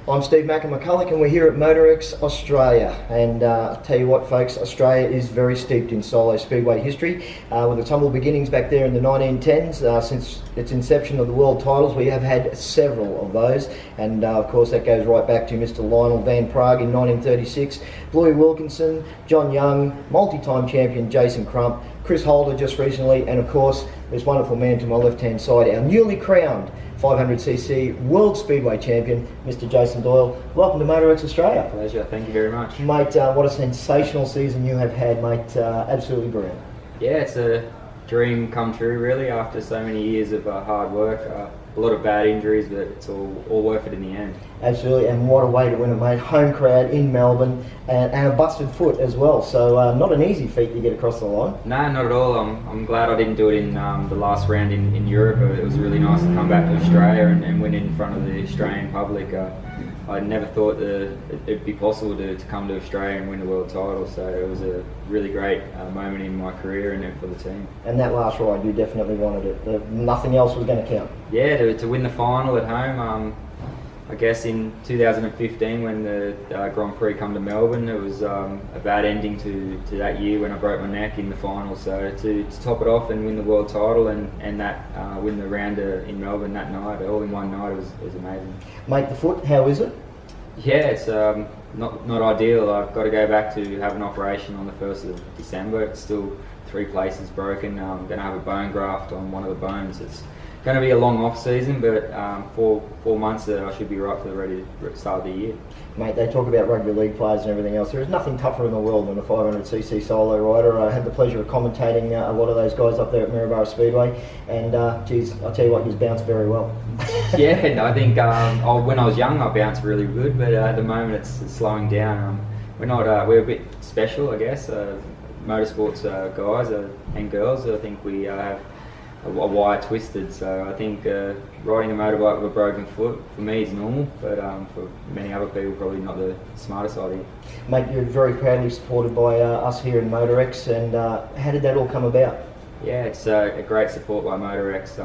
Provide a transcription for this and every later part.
I'm Steve McCulloch and we're here at Motorex Australia, and I'll tell you what folks, Australia is very steeped in solo speedway history with its humble beginnings back there in the 1910s. Since its inception of the world titles we have had several of those, and of course that goes right back to Mr. Lionel Van Prague in 1936, Bluey Wilkinson, John Young, multi-time champion Jason Crump, Chris Holder just recently, and of course this wonderful man to my left hand side, our newly crowned 500cc World Speedway Champion, Mr. Jason Doyle. Welcome to Motorex Australia. Pleasure, thank you very much. Mate, what a sensational season you have had, mate. Absolutely brilliant. Yeah, it's a dream come true really after so many years of hard work. A lot of bad injuries, but it's all worth it in the end. Absolutely, and what a way to win it, mate. Home crowd in Melbourne, and a busted foot as well, so not an easy feat to get across the line. No, not at all. I'm glad I didn't do it in the last round in Europe. It was really nice to come back to Australia and win it in front of the Australian public. I never thought that it'd be possible to come to Australia and win the world title, so it was a really great moment in my career and for the team. And that last ride, you definitely wanted it. Nothing else was going to count. Yeah, to win the final at home. I guess in 2015 when the Grand Prix come to Melbourne, it was a bad ending to that year when I broke my neck in the final. So to top it off and win the world title and that win the round in Melbourne that night, all in one night, was amazing. Mate, the foot, how is it? Yeah, it's not ideal. I've got to go back to have an operation on the 1st of December. It's still 3 places broken. I'm going to have a bone graft on one of the bones. It's going to be a long off season, but 4 months I should be right for the ready start of the year. Mate, they talk about rugby league players and everything else. There is nothing tougher in the world than a 500cc solo rider. I had the pleasure of commentating a lot of those guys up there at Maryborough Speedway, and geez, I'll tell you what, he's bounced very well. Yeah, no, I think when I was young I bounced really good, but at the moment it's slowing down. We're a bit special, I guess. Motorsports guys and girls, I think we have a wire twisted, so I think riding a motorbike with a broken foot for me is normal, but for many other people probably not the smartest idea. Mate, you're very proudly supported by us here in Motorex, and how did that all come about? Yeah, it's a great support by Motorex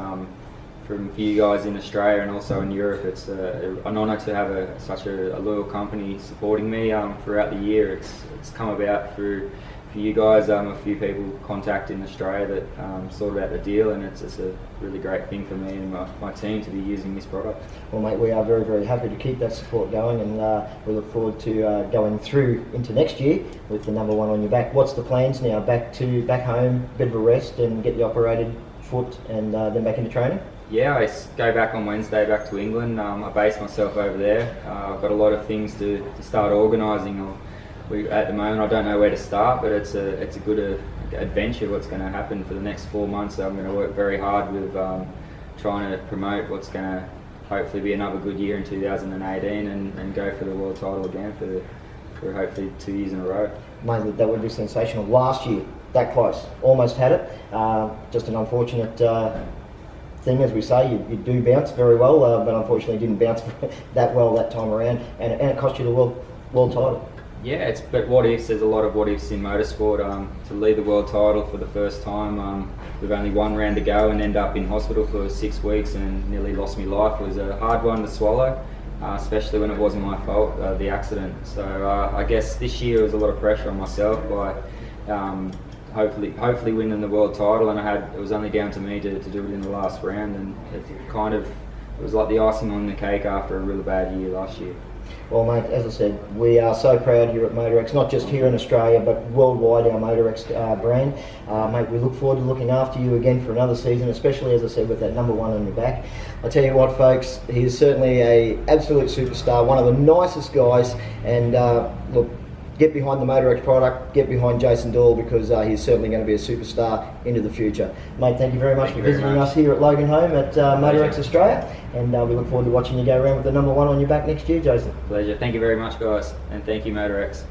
from you guys in Australia and also in Europe. It's an honour to have such a loyal company supporting me throughout the year. It's come about through for you guys, a few people contacted Australia that sorted out the deal, and it's a really great thing for me and my team to be using this product. Well mate, we are very, very happy to keep that support going, and we look forward to going through into next year with the number 1 on your back. What's the plans now? Back home, bit of a rest and get the operated foot, and then back into training? Yeah, I go back on Wednesday back to England. I base myself over there. I've got a lot of things to start organising. At the moment I don't know where to start, but it's a good adventure what's going to happen for the next 4 months. So I'm going to work very hard with trying to promote what's going to hopefully be another good year in 2018 and go for the world title again for hopefully 2 years in a row. Mate, that would be sensational. Last year, that close, almost had it. Just an unfortunate thing, as we say, you do bounce very well, but unfortunately didn't bounce that well that time around, and it cost you the world title. Yeah, but what ifs, there's a lot of what ifs in motorsport. To lead the world title for the first time with only 1 round to go and end up in hospital for 6 weeks and nearly lost my life was a hard one to swallow, especially when it wasn't my fault, the accident. So I guess this year was a lot of pressure on myself by hopefully winning the world title, and it was only down to me to do it in the last round, and it was like the icing on the cake after a really bad year last year. Well mate, as I said, we are so proud here at Motorex, not just here in Australia but worldwide, our Motorex brand. Mate, we look forward to looking after you again for another season, especially as I said with that number 1 on your back. I tell you what folks, he is certainly an absolute superstar, one of the nicest guys, and look, get behind the Motorex product, get behind Jason Doyle, because he's certainly going to be a superstar into the future. Mate, thank you very much for visiting us here at Logan Home at Motorex Australia, and we look forward to watching you go around with the number 1 on your back next year, Jason. Pleasure. Thank you very much guys, and thank you Motorex.